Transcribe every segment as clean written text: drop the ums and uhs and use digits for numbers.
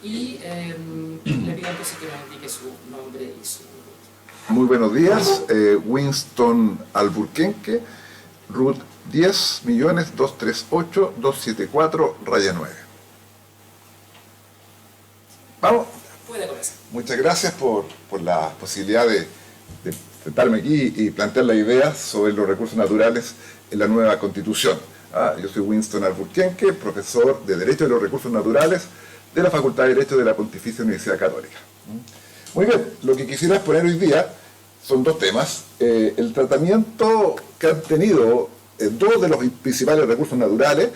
y le pido entonces que nos indique su nombre y su... Muy buenos días, Winston Alburquerque, RUT 10.238.274-9. Vamos. Puede comenzar. Muchas gracias por la posibilidad de sentarme aquí y plantear las ideas sobre los recursos naturales en la nueva Constitución. Yo soy Winston Alburquerque, profesor de Derecho de los Recursos Naturales de la Facultad de Derecho de la Pontificia Universidad Católica. Muy bien, lo que quisiera exponer hoy día son dos temas. El tratamiento que han tenido dos de los principales recursos naturales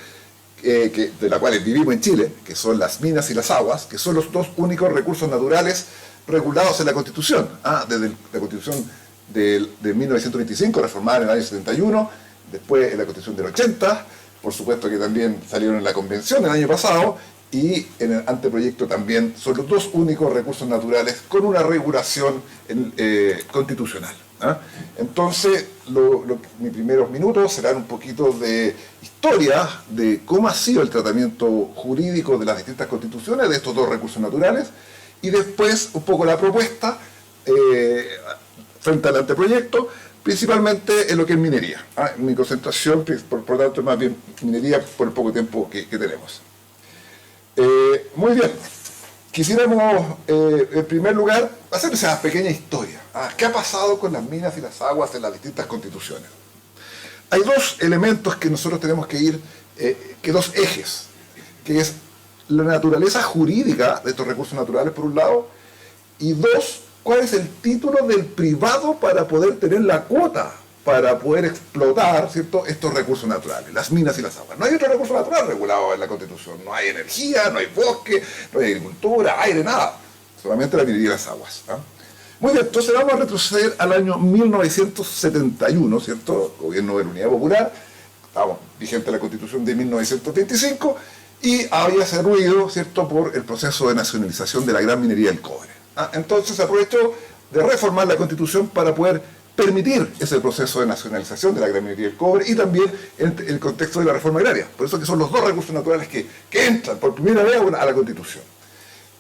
de los cuales vivimos en Chile, que son las minas y las aguas, que son los dos únicos recursos naturales regulados en la Constitución, desde la Constitución de 1925, reformada en el año 71, después en la Constitución del 80, por supuesto que también salieron en la Convención el año pasado, y en el anteproyecto también son los dos únicos recursos naturales con una regulación constitucional. Entonces, mis primeros minutos serán un poquito de historia de cómo ha sido el tratamiento jurídico de las distintas constituciones de estos dos recursos naturales, y después un poco la propuesta frente al anteproyecto, principalmente en lo que es minería. Mi concentración, por tanto, es más bien minería por el poco tiempo que tenemos. Muy bien, quisiéramos en primer lugar hacer esa pequeña historia. ¿Qué ha pasado con las minas y las aguas en las distintas constituciones? Hay dos elementos que nosotros tenemos que ir, dos ejes, que es la naturaleza jurídica de estos recursos naturales por un lado, y dos, cuál es el título del privado para poder tener la cuota para poder explotar, ¿cierto?, estos recursos naturales, las minas y las aguas. No hay otro recurso natural regulado en la Constitución. No hay energía, no hay bosque, no hay agricultura, aire, nada. Solamente la minería y las aguas. Muy bien, entonces vamos a retroceder al año 1971, ¿cierto? Gobierno de la Unidad Popular. Estamos vigente la Constitución de 1925 y había ese ruido, ¿cierto?, por el proceso de nacionalización de la gran minería del cobre. Entonces se aprovechó de reformar la Constitución para poder permitir ese proceso de nacionalización de la gran minería del cobre y también en el contexto de la reforma agraria. Por eso que son los dos recursos naturales que entran por primera vez a la Constitución.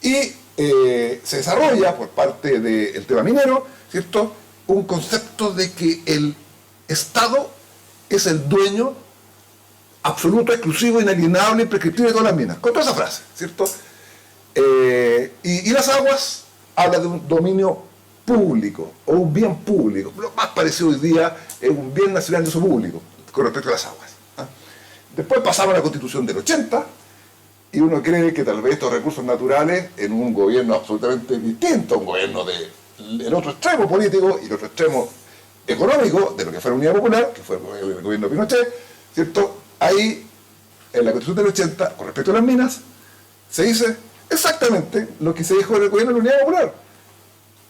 Y se desarrolla por parte del tema minero, ¿cierto?, un concepto de que el Estado es el dueño absoluto, exclusivo, inalienable y prescriptible de todas las minas. Con toda esa frase, ¿cierto? Y las aguas habla de un dominio público o un bien público. Lo más parecido hoy día es un bien nacional de uso público con respecto a las aguas. Después pasamos a la Constitución del 80 y uno cree que tal vez estos recursos naturales en un gobierno absolutamente distinto, un gobierno del otro extremo político y el otro extremo económico de lo que fue la Unidad Popular, que fue el gobierno de Pinochet, ¿cierto? Ahí, en la Constitución del 80, con respecto a las minas, se dice exactamente lo que se dijo en el gobierno de la Unidad Popular.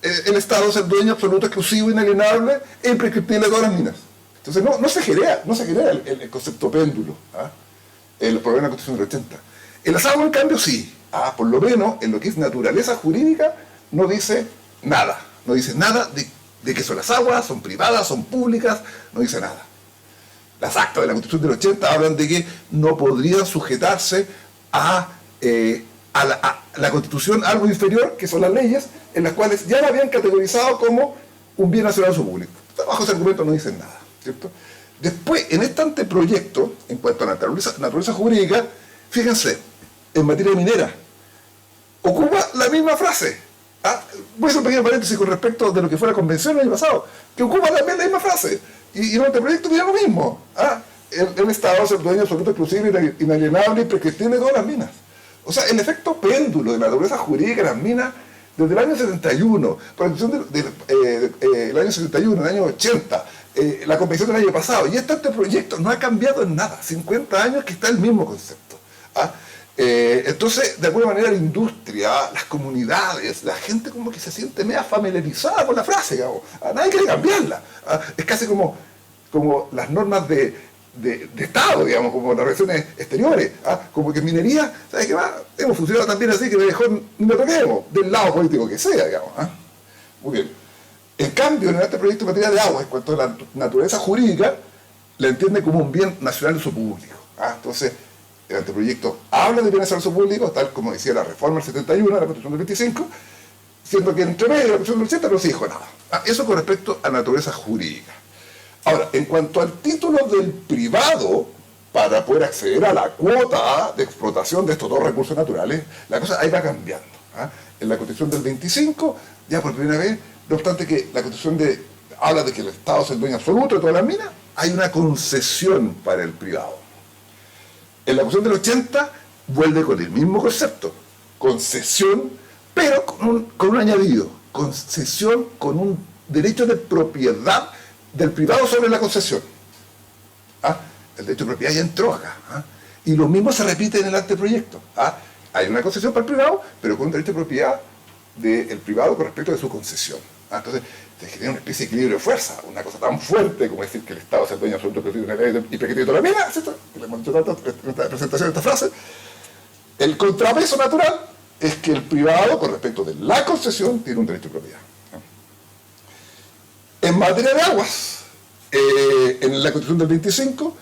El Estado es el dueño absoluto, exclusivo, inalienable e imprescriptible de todas las minas. Entonces no se crea el concepto péndulo, el problema de la Constitución del 80. En las aguas, en cambio, sí. Por lo menos en lo que es naturaleza jurídica no dice nada. No dice nada de que son las aguas, son privadas, son públicas, no dice nada. Las actas de la Constitución del 80 hablan de que no podrían sujetarse a la Constitución algo inferior, que son las leyes, en las cuales ya la habían categorizado como un bien nacional de uso público. Bajo ese argumento no dicen nada, ¿cierto? Después, en este anteproyecto, en cuanto a la naturaleza jurídica, fíjense, en materia minera, ocupa la misma frase. Voy a hacer un pequeño paréntesis con respecto de lo que fue la convención el año pasado, que ocupa también la misma frase. Y en el anteproyecto mira lo mismo. El Estado es el dueño absoluto, exclusivo, inalienable y prescriptible de todas las minas. O sea, el efecto péndulo de la naturaleza jurídica de las minas desde el año 71, por la constitución del año 71, el año 80, la convención del año pasado, y este anteproyecto no ha cambiado en nada, 50 años que está el mismo concepto. Entonces, de alguna manera, la industria, las comunidades, la gente como que se siente media familiarizada con la frase, digamos. Nadie quiere cambiarla. Es casi como las normas de Estado, digamos, como las relaciones exteriores, como que en minería, ¿sabes qué más? Hemos funcionado también así que mejor ni lo toquemos, del lado político que sea, digamos. Muy bien. En cambio, en este proyecto de materia de agua, en cuanto a la naturaleza jurídica, la entiende como un bien nacional de uso público. Entonces, el anteproyecto habla de bienes al uso público, tal como decía la reforma del 71, la Constitución del 25, siendo que entre medio de la Constitución del 80 no se dijo nada. Eso con respecto a la naturaleza jurídica. Ahora, en cuanto al título del privado, para poder acceder a la cuota de explotación de estos dos recursos naturales, la cosa ahí va cambiando. En la Constitución del 25, ya por primera vez, no obstante que la Constitución habla de que el Estado es el dueño absoluto de todas las minas, hay una concesión para el privado. En la Constitución del 80 vuelve con el mismo concepto, concesión, pero con un añadido, concesión con un derecho de propiedad del privado sobre la concesión. El derecho de propiedad ya entró acá. Y lo mismo se repite en el anteproyecto. Hay una concesión para el privado, pero con un derecho de propiedad del privado con respecto de su concesión. Entonces, se genera una especie de equilibrio de fuerza, una cosa tan fuerte como decir que el Estado es el dueño absoluto de la ley y que tiene toda la mina, ¿cierto? Que le hemos dicho tanto en esta presentación de esta frase. El contrapeso natural es que el privado, con respecto de la concesión, tiene un derecho de propiedad. En materia de aguas, en la Constitución del 25,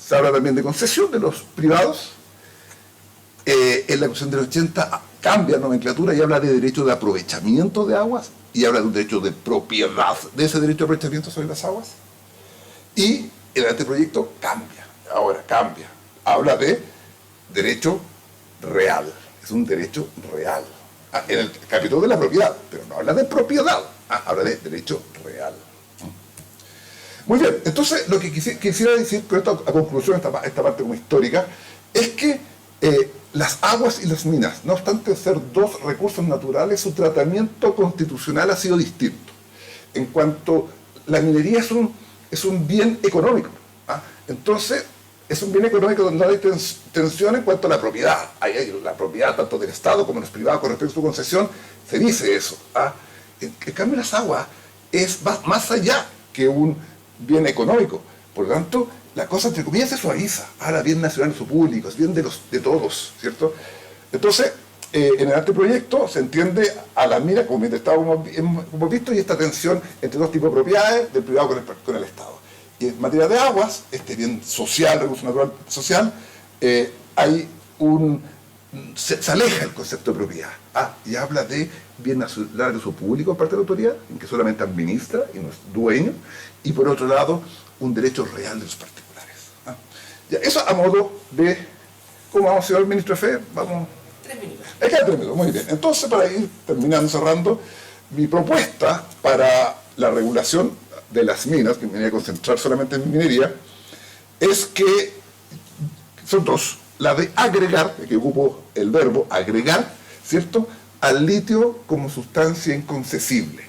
se habla también de concesión de los privados. En la Constitución del 80 cambia la nomenclatura y habla de derecho de aprovechamiento de aguas y habla de un derecho de propiedad de ese derecho de aprovechamiento sobre las aguas. Y el anteproyecto cambia, ahora cambia. Habla de derecho real, es un derecho real. En el capítulo de la propiedad, pero no habla de propiedad, habla de derecho real. Muy bien, entonces lo que quisiera decir con esto a conclusión, esta parte como histórica, es que las aguas y las minas, no obstante ser dos recursos naturales, su tratamiento constitucional ha sido distinto. En cuanto la minería es un bien económico, entonces es un bien económico donde no hay tensión en cuanto a la propiedad. Hay la propiedad tanto del Estado como de los privados con respecto a su concesión, se dice eso. En cambio las aguas va más allá que un bien económico. Por lo tanto, la cosa entre comillas se suaviza. Ahora bien nacional o público, es bien de todos, ¿cierto? Entonces, en el anteproyecto se entiende a la mina como bien Estado, como hemos visto, y esta tensión entre dos tipos de propiedades, del privado con el Estado. Y en materia de aguas, este bien social, recurso natural social, se aleja el concepto de propiedad. Y habla de bien nacional de uso público por parte de la autoridad, en que solamente administra y no es dueño, y por otro lado, un derecho real de los particulares. Ya, eso a modo de... ¿Cómo vamos, señor ministro de Fe? Vamos... 3 minutos. Quedan 3 minutos, muy bien. Entonces, para ir terminando, cerrando, mi propuesta para la regulación de las minas, que me voy a concentrar solamente en minería, es que son dos. La de agregar, que ocupo el verbo agregar, ¿cierto?, al litio como sustancia inconcesible.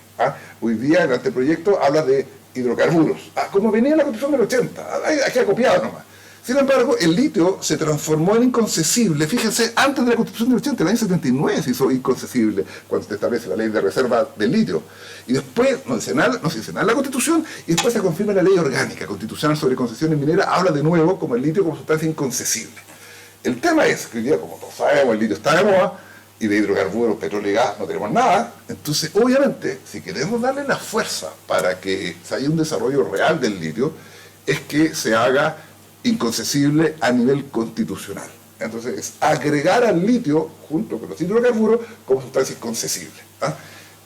Hoy día el anteproyecto habla de hidrocarburos, como venía en la Constitución del 80, aquí ha copiado nomás. Sin embargo, el litio se transformó en inconcesible, fíjense, antes de la Constitución del 80, el año 79 se hizo inconcesible, cuando se establece la ley de reserva del litio. Y después, no se dice nada en la Constitución, y después se confirma la ley orgánica constitucional sobre concesiones mineras, habla de nuevo como el litio como sustancia inconcesible. El tema es que hoy día, como todos sabemos, el litio está de moda, y de hidrocarburos, petróleo y gas no tenemos nada. Entonces, obviamente, si queremos darle la fuerza para que se haya un desarrollo real del litio, es que se haga inconcesible a nivel constitucional. Entonces, es agregar al litio, junto con los hidrocarburos, como sustancia inconcesible.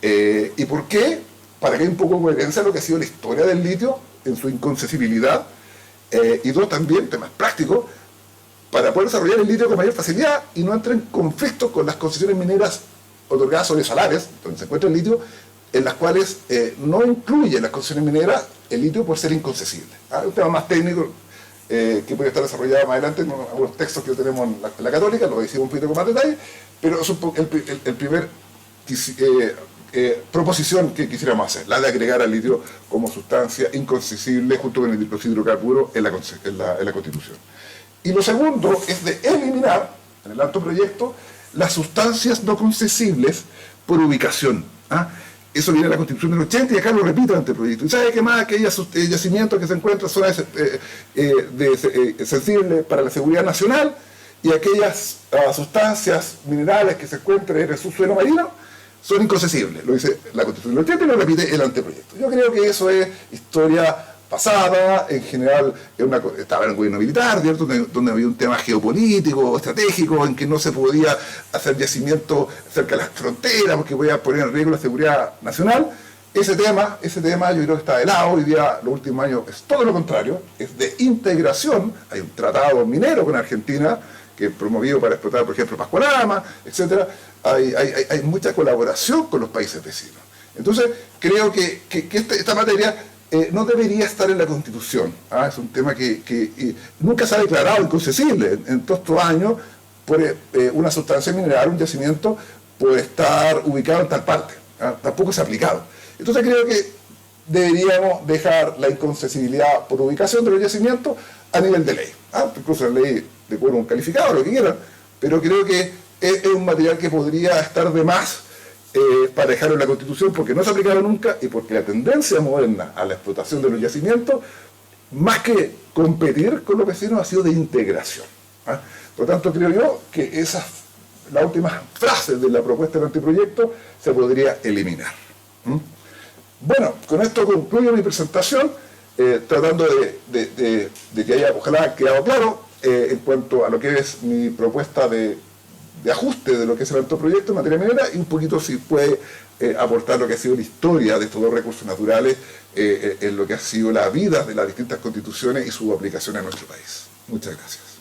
¿Y por qué? Para que haya un poco de coherencia de lo que ha sido la historia del litio en su inconcesibilidad, y dos, también, temas prácticos, para poder desarrollar el litio con mayor facilidad y no entrar en conflicto con las concesiones mineras otorgadas sobre salares, donde se encuentra el litio, en las cuales no incluye las concesiones mineras el litio por ser inconcesible. Un tema más técnico que puede estar desarrollado más adelante en algunos textos que tenemos en la Católica, lo decimos un poquito con más detalle, pero es el primer proposición que quisiéramos hacer, la de agregar al litio como sustancia inconcesible junto con los hidrocarburos en la Constitución. Y lo segundo es de eliminar, en el anteproyecto, las sustancias no concesibles por ubicación. Eso viene de la Constitución del 80 y acá lo repito el anteproyecto. ¿Y sabe qué más? Aquellos yacimientos que se encuentran en zonas sensibles para la seguridad nacional y aquellas sustancias minerales que se encuentran en el subsuelo marino son inconcesibles. Lo dice la Constitución del 80 y lo repite el anteproyecto. Yo creo que eso es historia pasada, en general estaba en el gobierno militar, ¿cierto? Donde había un tema geopolítico, estratégico, en que no se podía hacer yacimiento cerca de las fronteras porque podía poner en riesgo la seguridad nacional. Ese tema yo creo que está de lado. Hoy día, los últimos años, es todo lo contrario, es de integración. Hay un tratado minero con Argentina, que es promovido para explotar, por ejemplo, Pascualama, etc. Hay mucha colaboración con los países vecinos. Entonces, creo que esta materia no debería estar en la Constitución. Es un tema que nunca se ha declarado inconcesible. En todos estos años, una sustancia mineral, un yacimiento, puede estar ubicado en tal parte. Tampoco se ha aplicado. Entonces creo que deberíamos dejar la inconcesibilidad por ubicación de los yacimientos a nivel de ley. Incluso la ley de quórum calificado, lo que quieran, pero creo que es un material que podría estar de más para dejarlo en la Constitución, porque no se ha aplicado nunca y porque la tendencia moderna a la explotación de los yacimientos, más que competir con los vecinos, ha sido de integración. Por lo tanto, creo yo que las últimas frases de la propuesta del anteproyecto se podría eliminar. Bueno, con esto concluyo mi presentación, tratando de que haya, ojalá, quedado claro en cuanto a lo que es mi propuesta de ajuste de lo que es el anteproyecto en materia minera, y un poquito si puede aportar lo que ha sido la historia de estos dos recursos naturales en lo que ha sido la vida de las distintas constituciones y su aplicación en nuestro país. Muchas gracias.